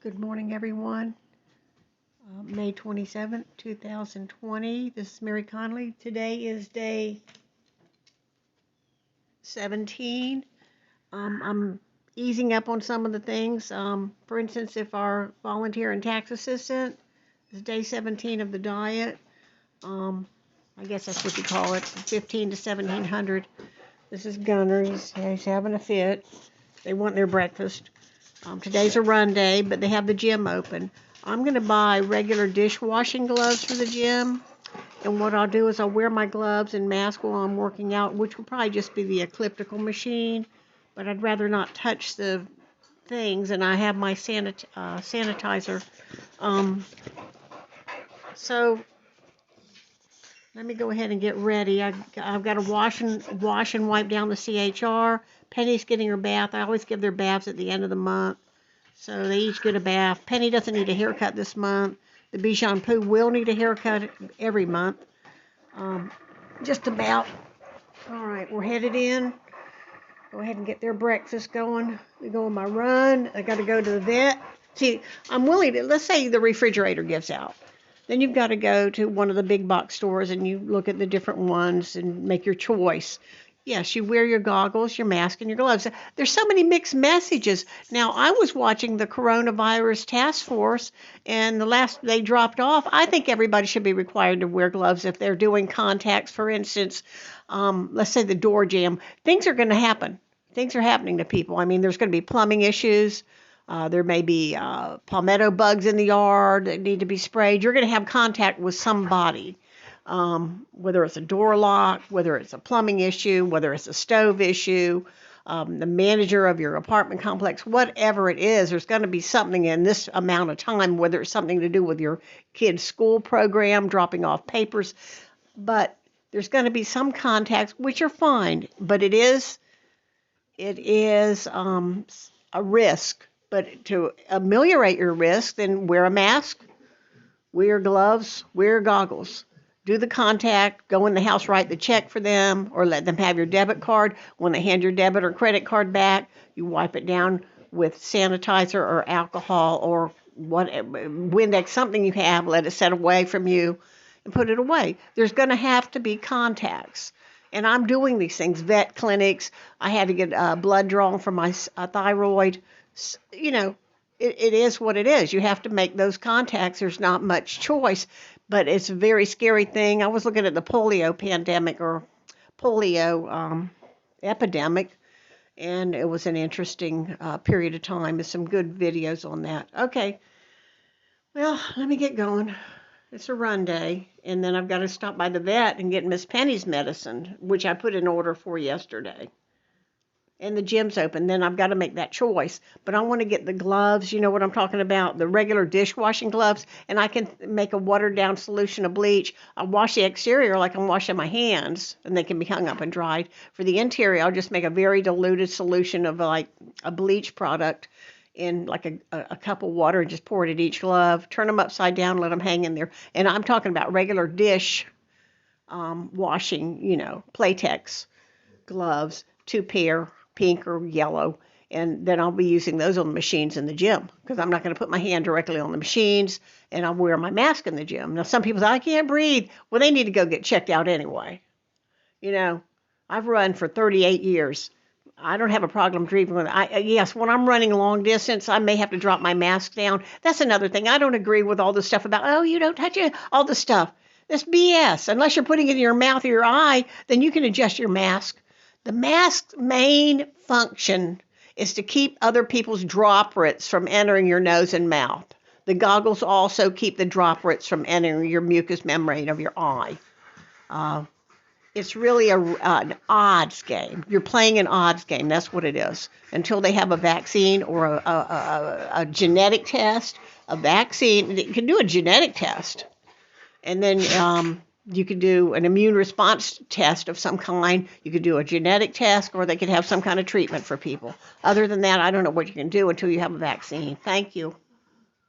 Good morning, everyone. May 27th, 2020. This is Mary Conley. Today is day 17. I'm easing up on some of the things. For instance, if our volunteer and tax assistant is day 17 of the diet, I guess that's what you call it, 15 to 1700. This is Gunner. He's having a fit. They want their breakfast. Today's a run day, but they have the gym open. I'm going to buy regular dishwashing gloves for the gym. And what I'll do is I'll wear my gloves and mask while I'm working out, which will probably just be the elliptical machine. But I'd rather not touch the things, and I have my sanitizer. So let me go ahead and get ready. I've got to wash and wipe down the CHR. Penny's getting her bath. I always give their baths at the end of the month. So they each get a bath. Penny doesn't need a haircut this month. The Bichon Poo will need a haircut every month. Just about. All right, we're headed in. Go ahead and get their breakfast going. We go on my run. I got to go to the vet. See, I'm willing to, let's say the refrigerator gives out. Then you've got to go to one of the big box stores and you look at the different ones and make your choice. Yes, you wear your goggles, your mask, and your gloves. There's so many mixed messages. Now, I was watching the coronavirus task force, and the last they dropped off, I think everybody should be required to wear gloves if they're doing contacts. For instance, let's say the door jam. Things are going to happen. Things are happening to people. I mean, there's going to be plumbing issues. There may be palmetto bugs in the yard that need to be sprayed. You're going to have contact with somebody. Whether it's a door lock, whether it's a plumbing issue, whether it's a stove issue, the manager of your apartment complex, whatever it is, there's going to be something in this amount of time, whether it's something to do with your kid's school program, dropping off papers, but there's going to be some contacts, which are fine, but it is a risk. But to ameliorate your risk, then wear a mask, wear gloves, wear goggles. Do the contact, go in the house, write the check for them, or let them have your debit card. When they hand your debit or credit card back, you wipe it down with sanitizer or alcohol or Windex, something you have, let it set away from you, and put it away. There's going to have to be contacts. And I'm doing these things, vet clinics. I had to get blood drawn for my thyroid. You know, it is what it is. You have to make those contacts. There's not much choice. But it's a very scary thing. I was looking at the polio pandemic or polio epidemic, and it was an interesting period of time. There's some good videos on that. Okay, well, let me get going. It's a run day, and then I've got to stop by the vet and get Miss Penny's medicine, which I put in order for yesterday. And the gym's open, then I've got to make that choice. But I want to get the gloves, you know what I'm talking about, the regular dishwashing gloves, and I can make a watered-down solution of bleach. I'll wash the exterior like I'm washing my hands, and they can be hung up and dried. For the interior, I'll just make a very diluted solution of like a bleach product in like a cup of water and just pour it at each glove, turn them upside down, let them hang in there. And I'm talking about regular dish washing, you know, Playtex gloves, 2 pair, pink or yellow, and then I'll be using those on the machines in the gym because I'm not going to put my hand directly on the machines, and I'll wear my mask in the gym. Now, some people say, I can't breathe. Well, they need to go get checked out anyway. You know, I've run for 38 years. I don't have a problem breathing. Yes, when I'm running long distance, I may have to drop my mask down. That's another thing. I don't agree with all the stuff about, oh, you don't touch it, all the stuff. That's BS. Unless you're putting it in your mouth or your eye, then you can adjust your mask. The mask's main function is to keep other people's droplets from entering your nose and mouth. The goggles also keep the droplets from entering your mucous membrane of your eye. It's really an odds game. You're playing an odds game. That's what it is. Until they have a vaccine or a genetic test, a vaccine. You can do a genetic test. And then you could do an immune response test of some kind. You could do a genetic test, or they could have some kind of treatment for people. Other than that, I don't know what you can do until you have a vaccine. Thank you.